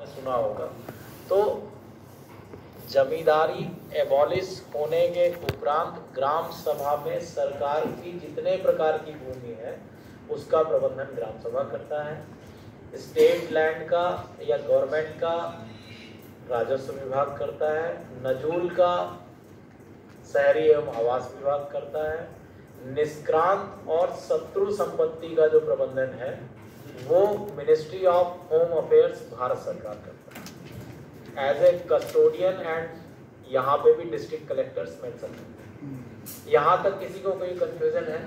सुना होगा। तो जमींदारी एबॉलिश होने के उपरांत ग्राम सभा में सरकार की जितने प्रकार की भूमि है उसका प्रबंधन ग्राम सभा करता है। स्टेट लैंड का या गवर्नमेंट का राजस्व विभाग करता है। नजूल का शहरी एवं आवास विभाग करता है। निष्क्रांत और शत्रु संपत्ति का जो प्रबंधन है वो ministry of home affairs Bharat सरकार करता है एज ए कस्टोडियन एंड यहाँ पे भी डिस्ट्रिक्ट कलेक्टर्स मेंशन है। यहाँ तक किसी को कोई कंफ्यूजन है?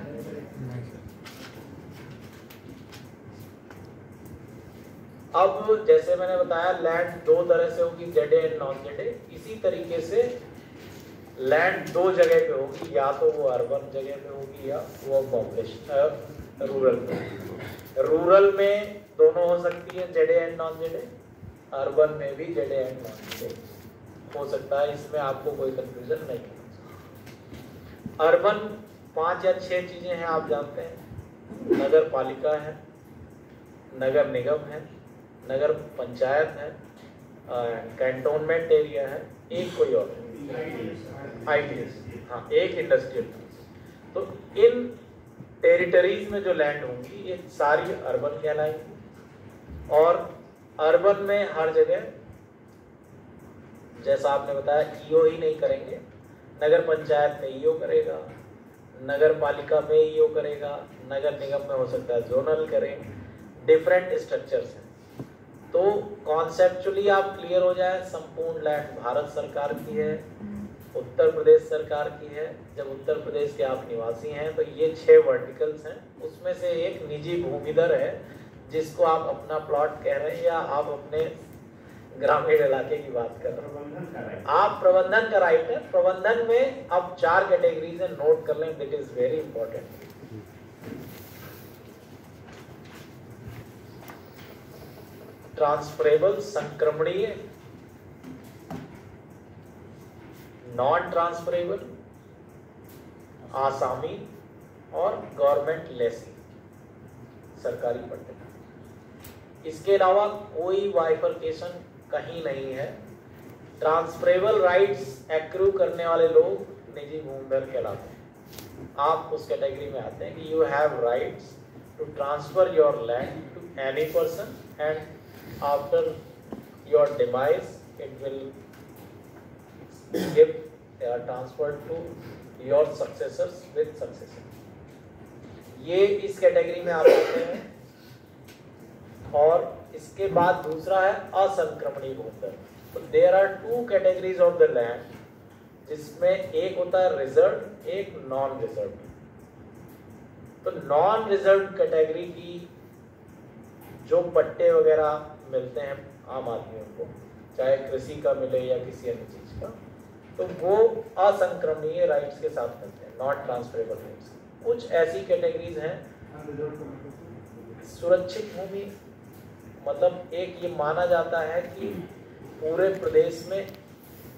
अब जैसे मैंने बताया लैंड दो तरह से होगी, जेडे एंड नॉन जेडे। इसी तरीके से लैंड दो जगह पे होगी, या तो वो अर्बन जगह पे होगी या वो पॉपुलेशन रूरल में। रूरल में दोनों हो सकती है, जेडे एंड नॉन जेडे। अर्बन में भी जेडे एंड नॉन जेडे हो सकता है, इसमें आपको कोई कंफ्यूजन नहीं है। अर्बन 5 या 6 चीजें हैं, आप जानते हैं। नगर पालिका है, नगर निगम है, नगर पंचायत है, कैंटोनमेंट एरिया है, एक कोई और आईटीएस, हाँ एक इंडस्ट्रियल। तो इन टेरिटरीज में जो लैंड होंगी ये सारी अर्बन कहलाएंगी। और अर्बन में हर जगह जैसा आपने बताया ईओ ही नहीं करेंगे, नगर पंचायत में ईओ करेगा, नगर पालिका में ईओ करेगा, नगर निगम में हो सकता है जोनल करें, डिफरेंट स्ट्रक्चर्स हैं। तो कॉन्सेप्चुअली आप क्लियर हो जाए, संपूर्ण लैंड भारत सरकार की है, उत्तर प्रदेश सरकार की है। जब उत्तर प्रदेश के आप निवासी हैं तो ये 6 वर्टिकल्स हैं, उसमें से एक निजी भूमिधर है जिसको आप अपना प्लॉट कह रहे हैं या आप अपने ग्रामीण इलाके की बात कर रहे हैं। आप प्रबंधन का राइट है। प्रबंधन में अब 4 कैटेगरीज है, नोट कर लें, that is very important. Transferable संक्रमणीय, नॉन ट्रांसफरेबल, आसामी और गवर्नमेंट लेसी सरकारी पट्टे। इसके अलावा कोई बाइफरकेशन कहीं नहीं है। ट्रांसफरेबल राइट्स एक्रू करने वाले लोग निजी भूमिधर कहलाते हैं। आप उस कैटेगरी में आते हैं कि you have rights to transfer your land to any person and after your demise it will give transfer to your successors with successor. ये इस कैटेगरी में आप आते हैं। और इसके बाद दूसरा है असंक्रमणीय भूमिधर। तो there are 2 categories of the land, जिसमें एक होता है रिजर्व, एक नॉन रिजर्व। तो नॉन रिजर्व कैटेगरी की जो पट्टे वगैरह मिलते हैं आम आदमियों को, चाहे कृषि का मिले या किसी अन्य चीज का, तो वो असंक्रमणीय राइट्स के साथ मिलते हैं, नॉट ट्रांसफरेबल राइट्स। कुछ ऐसी कैटेगरीज हैं, सुरक्षित भूमि, मतलब एक ये माना जाता है कि पूरे प्रदेश में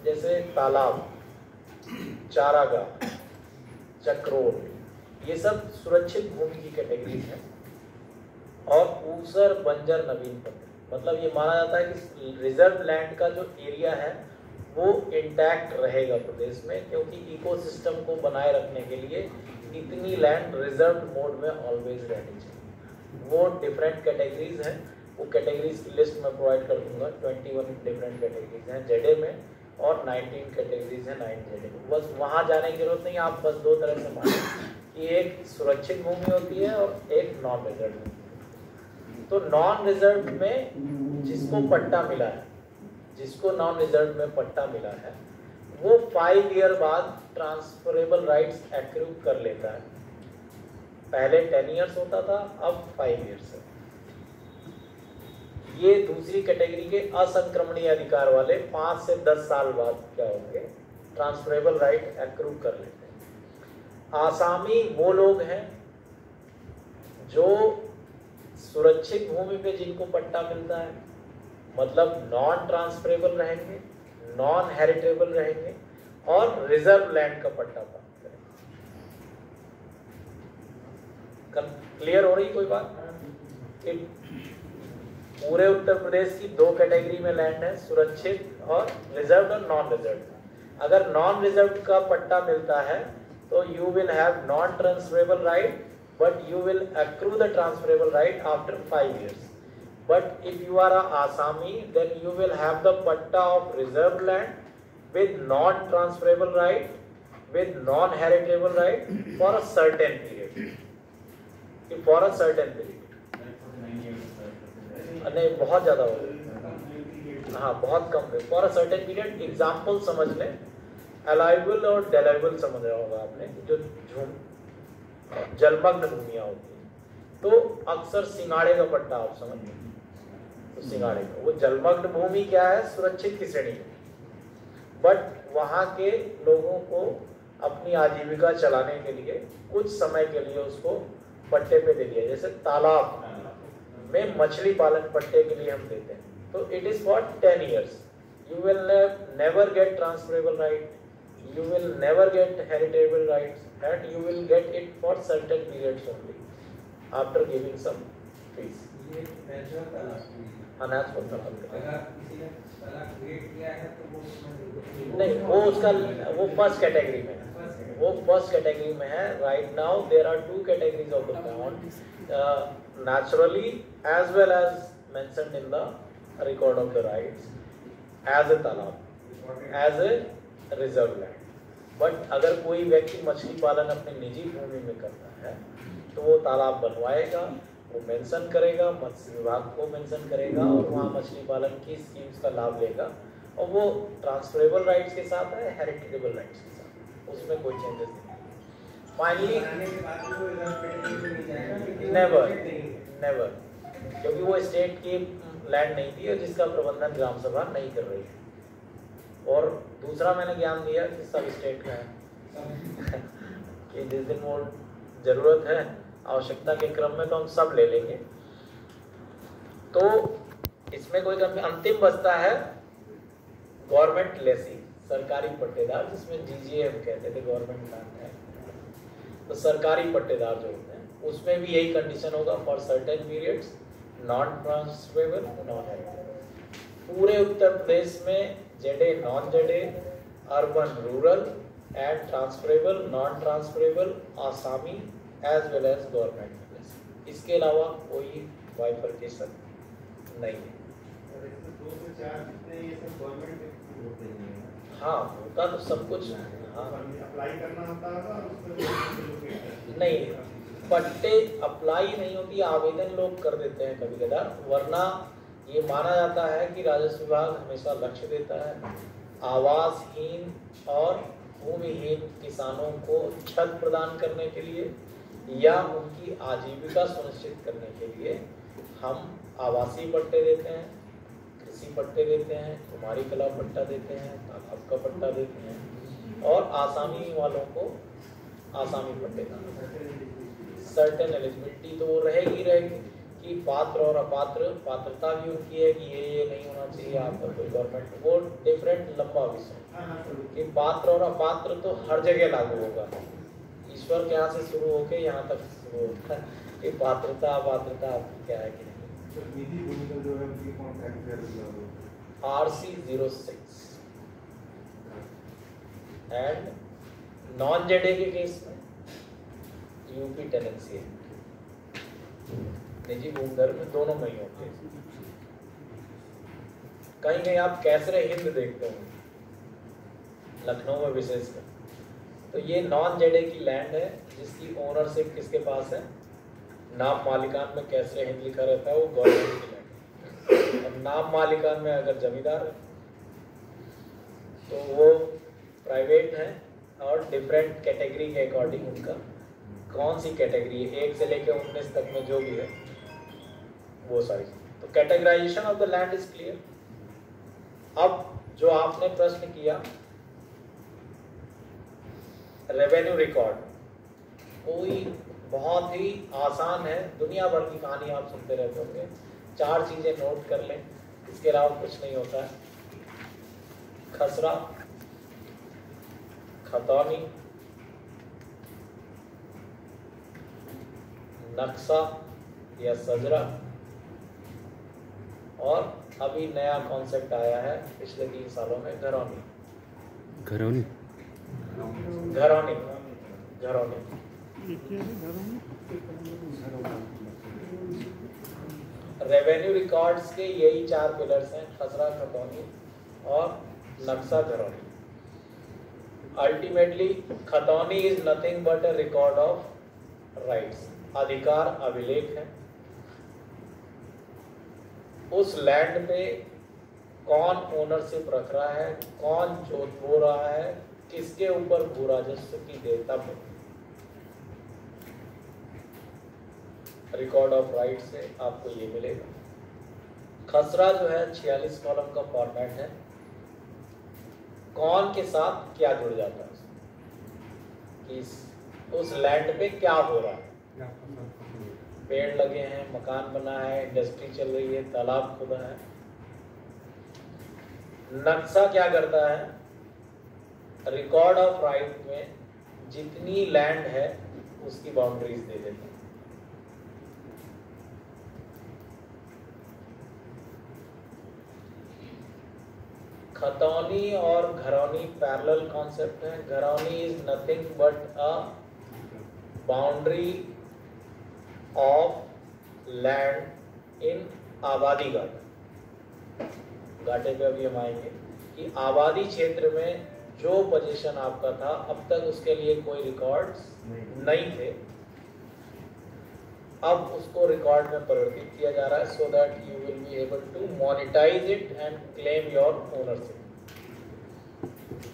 जैसे तालाब, चारागाह, चक्रोट, ये सब सुरक्षित भूमि की कैटेगरीज हैं। और ऊसर, बंजर, नवीन पट्टे, मतलब ये माना जाता है कि रिजर्व लैंड का जो एरिया है वो इंटैक्ट रहेगा प्रदेश में, क्योंकि इकोसिस्टम को बनाए रखने के लिए इतनी लैंड रिजर्व मोड में ऑलवेज रहनी चाहिए। वो डिफरेंट कैटेगरीज हैं, वो कैटेगरीज की लिस्ट मैं प्रोवाइड कर दूंगा। 21 डिफरेंट कैटेगरीज हैं जेडे में और 19 कैटेगरीज हैं 9 जेडे में। बस वहाँ जाने की जरूरत नहीं, आप बस 2 तरह से माने कि एक सुरक्षित भूमि होती है और एक नॉन रिजर्व होती है। तो नॉन रिजर्व में जिसको पट्टा मिला है, जिसको नॉन रिजर्व में पट्टा मिला है, वो 5 ईयर बाद ट्रांसफरेबल राइट्स एक्रू कर लेता है। पहले 10 ईयर्स होता था, अब 5 ईयर्स है। ये दूसरी कैटेगरी के असंक्रमणीय अधिकार वाले 5 से 10 साल बाद क्या होंगे, ट्रांसफरेबल राइट एक्रू कर लेते हैं। आसामी वो लोग हैं जो सुरक्षित भूमि पे जिनको पट्टा मिलता है, मतलब नॉन ट्रांसफरेबल रहेंगे, नॉन हेरिटेबल रहेंगे और रिजर्व लैंड का पट्टा प्राप्त करेंगे। क्लियर हो रही कोई बात? पूरे उत्तर प्रदेश की 2 कैटेगरी में लैंड है, सुरक्षित और रिजर्व्ड और नॉन रिजर्व्ड। अगर नॉन रिजर्व्ड का पट्टा मिलता है तो you will have non transferable right, but you will accrue the transferable right after 5 years. But if you are a Assami, then you will have the patta of reserved land with non-transferable right, with non-heritable right for a certain period. For a certain period. नहीं, बहुत ज्यादा हो गया, हाँ बहुत कम है। For a certain period, example समझ लें, अलाइबल और डेलाइबल समझ रहा होगा आपने, जो जलमग्न भूमियां होती हैं, तो अक्सर सिंगाड़े का पट्टा आप समझ लें, तो सिंगाड़े का वो जलमग्न भूमि क्या है, सुरक्षित की श्रेणी में, बट वहां के लोगों को अपनी आजीविका चलाने के लिए कुछ समय के लिए उसको पट्टे पे दे दिया। जैसे तालाब में मछली पालन पट्टे के लिए हम देते हैं, तो it is for 10 years. You will never get transferable right, you will never get heritable rights, and you will get it for certain periods only after giving some fees. ये नेचुरल तलाक अनाज को तलाक अगर किसी ने तलाक क्रिएट किया है तो वो नहीं, वो उसका वो फर्स्ट कैटेगरी में है, वो फर्स्ट कैटेगरी में है। Right now there are 2 categories of the bond, naturally as well as mentioned in the record of the rights as a तालाब, as a reserve land. But अगर कोई व्यक्ति मछली पालन अपने निजी भूमि में करता है तो वो तालाब बनवाएगा, वो मेंशन करेगा, मत्स्य विभाग को मेंशन करेगा और वहाँ मछली पालन की स्कीम्स का लाभ लेगा, और वो ट्रांसफरेबल राइट्स के साथ है, हेरिटेबल राइट्स के साथ, उसमें कोई चेंजेस नहीं। फाइनली नेवर नेवर, क्योंकि वो स्टेट की लैंड नहीं थी और जिसका प्रबंधन ग्राम सभा नहीं कर रही है। और दूसरा मैंने ज्ञान दिया कि सब स्टेट का है कि जिस दिन वो जरूरत है आवश्यकता के क्रम में तो हम सब ले लेंगे। तो इसमें कोई कमी, अंतिम बचता है गवर्नमेंट लेसी, सरकारी पट्टेदार, जिसमें जीजीए हम कहते थे, गवर्नमेंट लैंड है। तो सरकारी पट्टेदार जो होते हैं उसमें भी यही कंडीशन होगा, for certain periods, non transferable, non heritable. पूरे उत्तर प्रदेश में जेडे, नॉन जेडे, urban, rural and transferable, non transferable, Asami as well as government. इसके अलावा कोई बाइफर्केशन नहीं है। हाँ, होता तो सब कुछ, हाँ अप्लाई करना होता है नहीं, पट्टे अप्लाई नहीं होती, आवेदन लोग कर देते हैं कभी कदार, वरना ये माना जाता है कि राजस्व विभाग हमेशा लक्ष्य देता है आवासहीन और भूमिहीन किसानों को छत प्रदान करने के लिए या उनकी आजीविका सुनिश्चित करने के लिए हम आवासीय पट्टे देते हैं, कृषि पट्टे देते हैं, कुमारी कला पट्टा देते हैं, तालाब का पट्टा देते हैं, और आसामी वालों को आसामी पट्टे का सर्टेन एलिजिबिलिटी तो वो रहेगी कि पात्र और अपात्र, पात्रता भी उनकी है कि ये नहीं होना चाहिए आपका कोई गवर्नमेंट, वो डिफरेंट लंबा विषय कि पात्र और अपात्र तो हर जगह लागू होगा। ईश्वर के यहाँ से शुरू होके यहाँ तक शुरू होता है कि पात्रता अपात्रता आपकी क्या है कि नहीं। RC 06 एंड नॉन जेडे के केस में यूपी टेनेंसी है, निजी भूमिधर में दोनों में ही होते हैं। कहीं कहीं आप कैसरे हिंद देखते होंगे लखनऊ में विशेषकर, तो ये नॉन जेडे की लैंड है जिसकी ओनरशिप किसके पास है, नाम मालिकान में कैसरे हिंद लिखा रहता है, वो गवर्नमेंट की लैंड है। और नाम मालिकान में अगर जमींदार है तो वो प्राइवेट है, और डिफरेंट कैटेगरी के अकॉर्डिंग उनका कौन सी कैटेगरी है 1 से लेकर 19 तक में जो भी है वो सारी। तो categorization of the land is clear. अब जो आपने प्रश्न किया रेवेन्यू रिकॉर्ड, कोई बहुत ही आसान है, दुनिया भर की कहानी आप सुनते रहते होंगे। 4 चीजें नोट कर लें, इसके अलावा कुछ नहीं होता है। खसरा, खतौनी, नक्शा या सजरा, और अभी नया कॉन्सेप्ट आया है पिछले 3 सालों में, घरौनी। घरौनी घरौनी घरौनी रेवेन्यू रिकॉर्ड्स के यही 4 पिलर्स हैं, खसरा, खतौनी और नक्शा, घरौनी। अल्टीमेटली खतौनी is nothing but a record of rights, अधिकार अभिलेख है। उस लैंड पे कौन ओनरशिप रख रहा है, कौन जोत बो रहा है, किसके ऊपर भू राजस्व की देयता पे रिकॉर्ड ऑफ राइट से आपको ये मिलेगा। खसरा जो है 46 कॉलम का फॉर्मेट है, कौन के साथ क्या जुड़ जाता है, कि उस लैंड पे क्या हो रहा है, पेड़ लगे हैं, मकान बना है, इंडस्ट्री चल रही है, तालाब खुदा है। नक्शा क्या करता है, रिकॉर्ड ऑफ राइट में जितनी लैंड है उसकी बाउंड्रीज दे देता है। खतौनी और घरौनी पैरेलल कॉन्सेप्ट है। Gharauni is nothing but a boundary of land in abadi ghata. घाटे पे अभी हम आएंगे कि आबादी क्षेत्र में जो पोजीशन आपका था अब तक उसके लिए कोई रिकॉर्ड्स नहीं थे, अब उसको रिकॉर्ड में परिवर्तित किया जा रहा है so that you will be able to monetize it and claim your ownership.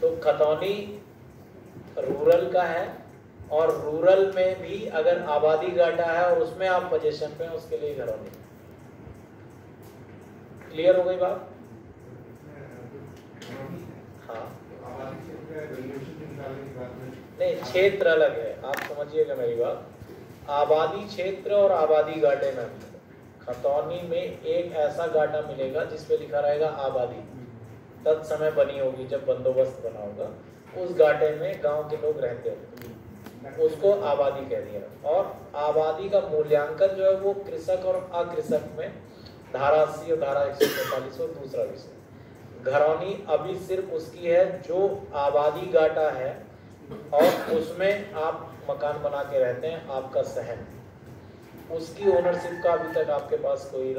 तो खतौनी रूरल का है और रूरल में भी अगर आबादी घाटा है और उसमें आप पोजीशन पे हैं उसके लिए घरौनी। क्लियर हो गई बात? हाँ नहीं, क्षेत्र अलग है, आप समझिएगा मेरी बात। आबादी क्षेत्र और आबादी घाटे में खतौनी में एक ऐसा घाटा मिलेगा जिसपे लिखा रहेगा आबादी, तत्समय बनी होगी जब बंदोबस्त बना होगा, उस घाटे में गांव के लोग रहते होंगे, उसको आबादी कह दिया। और आबादी का मूल्यांकन जो है वो कृषक और अकृषक में धारा 80 और धारा 145 और दूसरा विषय। घरौनी अभी सिर्फ उसकी है जो आबादी घाटा है और उसमें आप मकान बना के रहते हैं, आपका सहन, उसकी ओनरशिप का अभी तक आपके पास कोई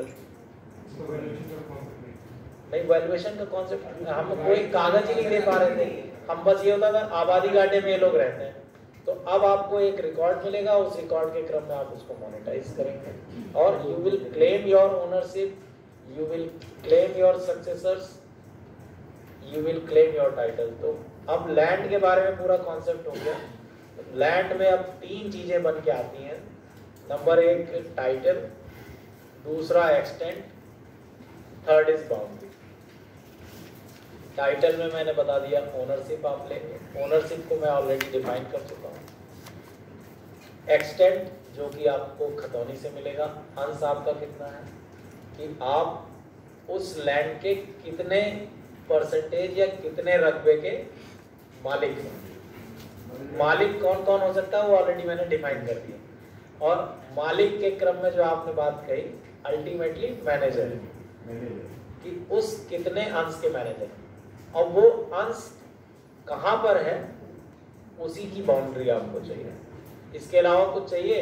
नहीं। वैल्यूएशन का कॉन्सेप्ट हम कोई कागज ही नहीं दे पा रहे थे, हम बस ये होता था आबादी घाटे में ये लोग रहते हैं। तो अब आपको एक रिकॉर्ड मिलेगा, उस रिकॉर्ड के क्रम में आप उसको मोनेटाइज करेंगे और you will claim your ownership, you will claim your successors, you will claim your title. तो अब लैंड के बारे में पूरा कॉन्सेप्ट हो गया। लैंड में अब 3 चीजें बन के आती हैं। नंबर 1 टाइटल, दूसरा extent, third is boundary. Title में मैंने बता दिया ओनरशिप आप लेंगे, ओनरशिप को मैं ऑलरेडी डिफाइन कर चुका हूँ। एक्सटेंट जो कि आपको खतौनी से मिलेगा, अंश आपका कितना है कि आप उस लैंड के कितने परसेंटेज या कितने रकबे के मालिक हैं। मालिक कौन कौन हो सकता है वो ऑलरेडी मैंने डिफाइन कर दिया। और मालिक के क्रम में जो आपने बात कही अल्टीमेटली मैनेजर कि उस कितने अंश के मैनेजर, और वो अंश कहाँ पर है उसी की बाउंड्री आपको चाहिए। इसके अलावा कुछ चाहिए?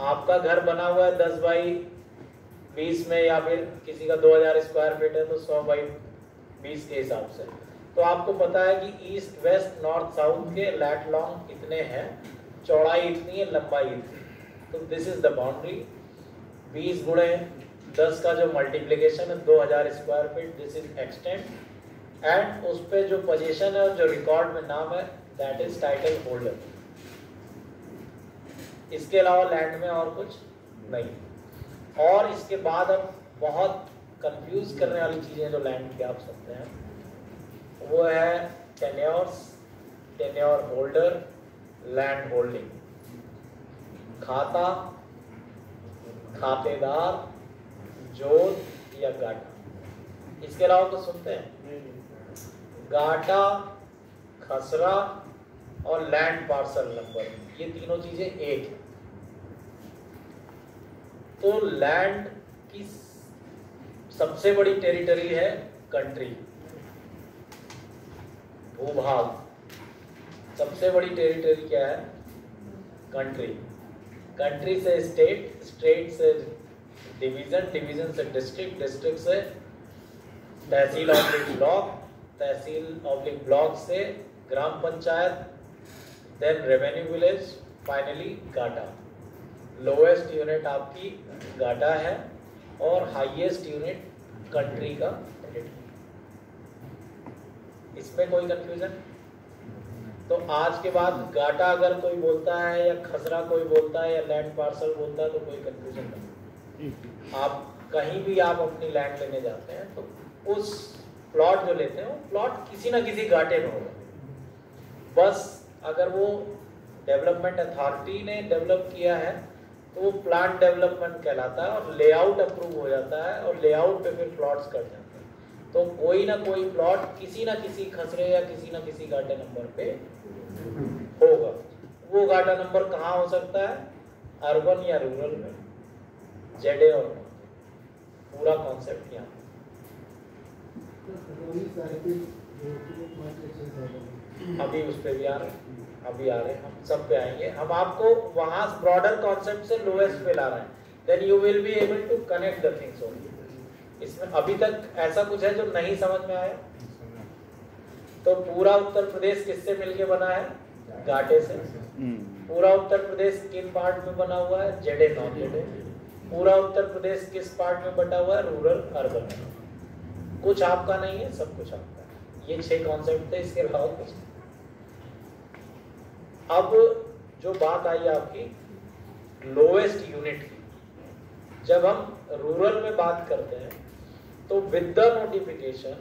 आपका घर बना हुआ है 10 बाई 20 में, या फिर किसी का 2000 स्क्वायर फीट है तो 100 बाई 20 के हिसाब से। तो आपको पता है कि ईस्ट वेस्ट नॉर्थ साउथ के लैट लॉन्ग इतने हैं, चौड़ाई इतनी है, लंबाई इतनी। तो दिस इज द बाउंड्री। 20 गुणे 10 का जो मल्टीप्लिकेशन है 2000 square feet, this is extent. And उस पे जो पोजीशन है और जो रिकॉर्ड में नाम है दैट इज टाइटल होल्डर। इसके अलावा लैंड में और कुछ नहीं। और इसके बाद अब बहुत कंफ्यूज करने वाली चीजें जो लैंड की आप सकते हैं वो है tenures, tenure holder, land holding, खाता, खातेदार, जोत या गाटा। इसके अलावा कुछ सुनते हैं? गाटा, खसरा और लैंड पार्सल नंबर, ये तीनों चीजें एक है। तो लैंड की सबसे बड़ी टेरिटरी है कंट्री, भूभाग। सबसे बड़ी टेरिटरी क्या है? कंट्री। कंट्री से स्टेट, स्टेट से डिवीजन, डिवीजन से डिस्ट्रिक्ट, डिस्ट्रिक्ट से tehsil oblique block, tehsil oblique block से ग्राम panchayat, then revenue village, finally गाटा। लोएस्ट यूनिट आपकी गाटा है और हाईएस्ट यूनिट कंट्री का टेरिटरी। इसमें कोई कंफ्यूजन? तो आज के बाद गाटा अगर कोई बोलता है या खसरा कोई बोलता है या लैंड पार्सल बोलता है तो कोई कंफ्यूजन नहीं। आप कहीं भी आप अपनी लैंड लेने जाते हैं तो उस प्लॉट जो लेते हैं वो प्लॉट किसी ना किसी घाटे में होगा। बस अगर वो डेवलपमेंट अथॉरिटी ने डेवलप किया है तो वो प्लान डेवलपमेंट कहलाता है और लेआउट अप्रूव हो जाता है और लेआउट पे फिर प्लॉट्स कट जाते हैं। तो कोई ना कोई प्लॉट किसी ना किसी खसरे या किसी ना किसी घाटे नंबर पे होगा। वो घाटा नंबर कहाँ हो सकता है? अर्बन या रूरल में, जेडे और पूरा कॉन्सेप्ट यहाँ। अभी उस पर भी आ रहे हैं, अभी आ रहे हैं, हम सब पे आएंगे। हम आपको वहां ब्रॉडर कॉन्सेप्ट से लोएस्ट पे ला रहे हैं, then you will be able to connect the things only. इसमें अभी तक ऐसा कुछ है जो नहीं समझ में आया? तो पूरा उत्तर प्रदेश किससे मिलके बना है? घाटे से। पूरा उत्तर प्रदेश किन पार्ट में बना हुआ है? जेडे, नॉन जेडे। पूरा उत्तर प्रदेश किस पार्ट में बटा हुआ है? Rural, urban. कुछ आपका नहीं है, सब कुछ आपका है। ये 6 कॉन्सेप्ट थे, इसके अलावा कुछ नहीं। अब जो बात आई आपकी लोएस्ट यूनिट की, जब हम रूरल में बात करते हैं तो विद द नोटिफिकेशन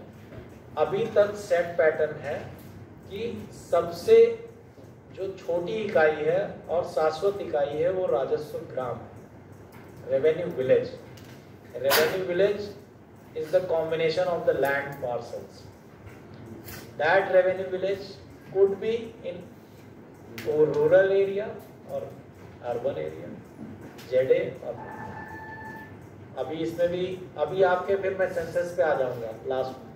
अभी तक सेट पैटर्न है कि सबसे जो छोटी इकाई है और शाश्वत इकाई है वो राजस्व ग्राम है, revenue village. Revenue village is the combination of the land parcels. That revenue village could be in rural area or urban area, ZA और अभी इसमें भी अभी आपके फिर मैं सेंसस पे आ जाऊंगा लास्ट में।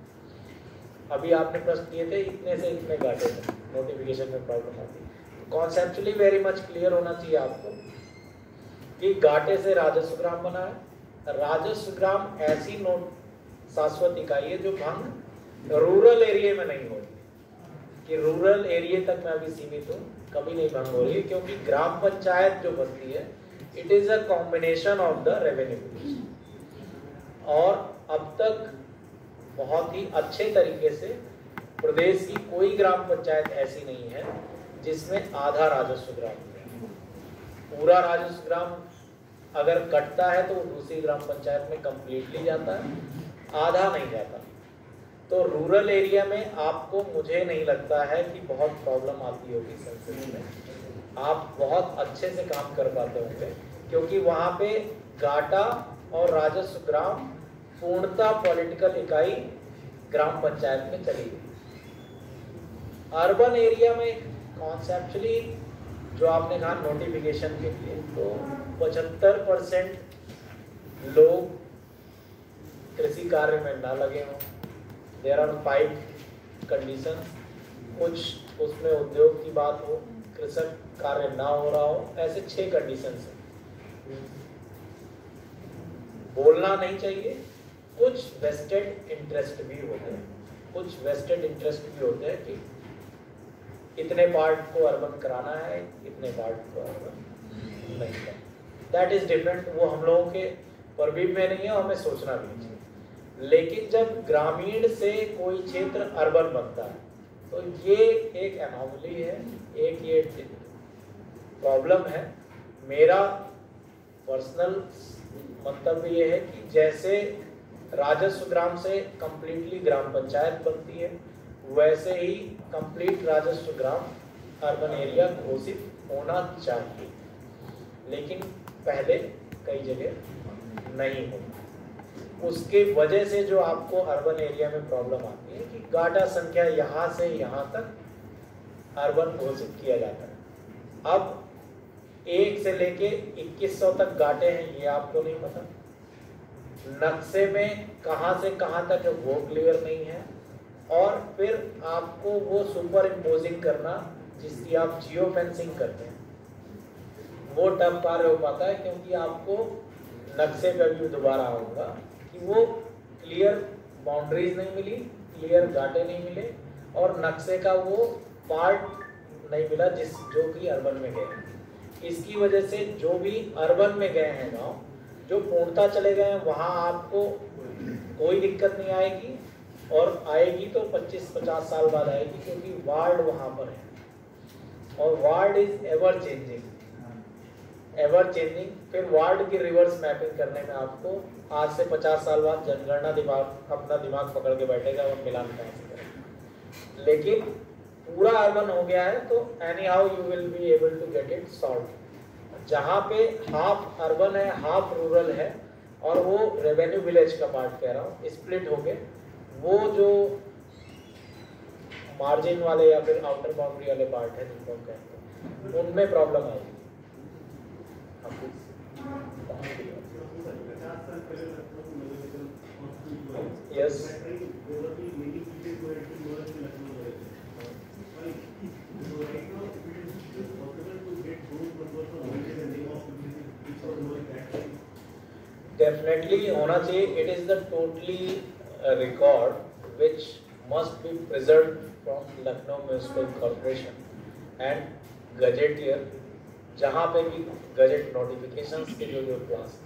अभी आपने प्रश्न किए थे इतने से इतने घाटे थे, नोटिफिकेशन में प्रॉब्लम आती है। कॉन्सेप्चुअली वेरी मच क्लियर होना चाहिए आपको कि घाटे से राजस्व ग्राम बना है। राजस्व ग्राम ऐसी नोट शाश्वत इकाई है जो भंग रूरल एरिया में नहीं हो रही, कि रूरल एरिया तक मैं अभी सीमित हूँ, कभी नहीं भंग हो रही है, क्योंकि ग्राम पंचायत जो बनती है it is a combination of the revenue. और अब तक बहुत ही अच्छे तरीके से प्रदेश की कोई ग्राम पंचायत ऐसी नहीं है जिसमें आधा राजस्व ग्राम है। पूरा राजस्व ग्राम अगर कटता है तो वो दूसरी ग्राम पंचायत में कंप्लीटली जाता है, आधा नहीं जाता। तो रूरल एरिया में आपको, मुझे नहीं लगता है कि बहुत प्रॉब्लम आती होगी सेंसस में। आप बहुत अच्छे से काम कर पाते होंगे क्योंकि वहाँ पे घाटा और राजस्व ग्राम पूर्णतः पॉलिटिकल इकाई ग्राम पंचायत में चली गई। अर्बन एरिया में कॉन्सेप्चुअली जो आपने कहा नोटिफिकेशन के लिए, तो 75% लोग कृषि कार्य में ना लगे हों। There are 5 condition. कुछ उसमें उद्योग की बात हो, कृषक कार्य ना हो रहा हो, ऐसे 6 कंडीशन है। बोलना नहीं चाहिए। कुछ वेस्टेड इंटरेस्ट भी होते हैं, कुछ वेस्टेड इंटरेस्ट भी होते हैं कि इतने पार्ट को अर्बन कराना है, इतने पार्ट को अर्बन नहीं करना। That is different. वो हम लोगों के परवीन में नहीं है और हमें सोचना भी नहीं चाहिए। लेकिन जब ग्रामीण से कोई क्षेत्र अर्बन बनता है तो ये एक एनोमली है, एक ये प्रॉब्लम है। मेरा पर्सनल मंतव्य ये है कि जैसे राजस्व ग्राम से कंप्लीटली ग्राम पंचायत बनती है, वैसे ही कंप्लीट राजस्व ग्राम अर्बन एरिया घोषित होना चाहिए। लेकिन पहले कई जगह नहीं होता। उसके वजह से जो आपको अर्बन एरिया में प्रॉब्लम आती है कि गाटा संख्या यहाँ से यहाँ तक अर्बन घोषित किया जाता है। अब 1 से लेके 2100 तक गाटे हैं, ये आपको नहीं पता। नक्शे में कहाँ से कहाँ तक है वो क्लियर नहीं है, और फिर आपको वो सुपर इम्पोजिंग करना जिसकी आप जियो फेंसिंग करते हैं वो टफ कार्य हो पाता है, क्योंकि आपको नक्शे पे भी दोबारा होगा कि वो क्लियर बाउंड्रीज नहीं मिली, क्लियर घाटे नहीं मिले, और नक्शे का वो पार्ट नहीं मिला जो कि अर्बन में गए हैं। इसकी वजह से जो भी अर्बन में गए हैं गांव, जो पूर्णता चले गए हैं, वहाँ आपको कोई दिक्कत नहीं आएगी, और आएगी तो 25-50 साल बाद आएगी, क्योंकि वार्ड वहाँ पर है, और वार्ड इज एवर चेंजिंग। फिर वार्ड की रिवर्स मैपिंग करने में आपको आज से 50 साल बाद जनगणना अपना दिमाग पकड़ के बैठेगा और मिलान कैसे करेगा। लेकिन पूरा अर्बन हो गया है तो anyhow you will be able to get it solve. जहाँ पे हाफ अर्बन है हाफ रूरल है, और वो रेवेन्यू विलेज का पार्ट कह रहा हूँ, स्प्लिट हो गए, वो जो मार्जिन वाले या फिर आउटर बाउंड्री वाले पार्ट है जिनको हम कहते हैं, उनमें प्रॉब्लम आएगी। यस, डेफिनेटली होना चाहिए। It is the totally record which must be preserve from Lucknow municipal corporation and gazetteer, जहाँ पे भी गजेट नोटिफिकेशंस के जो क्लास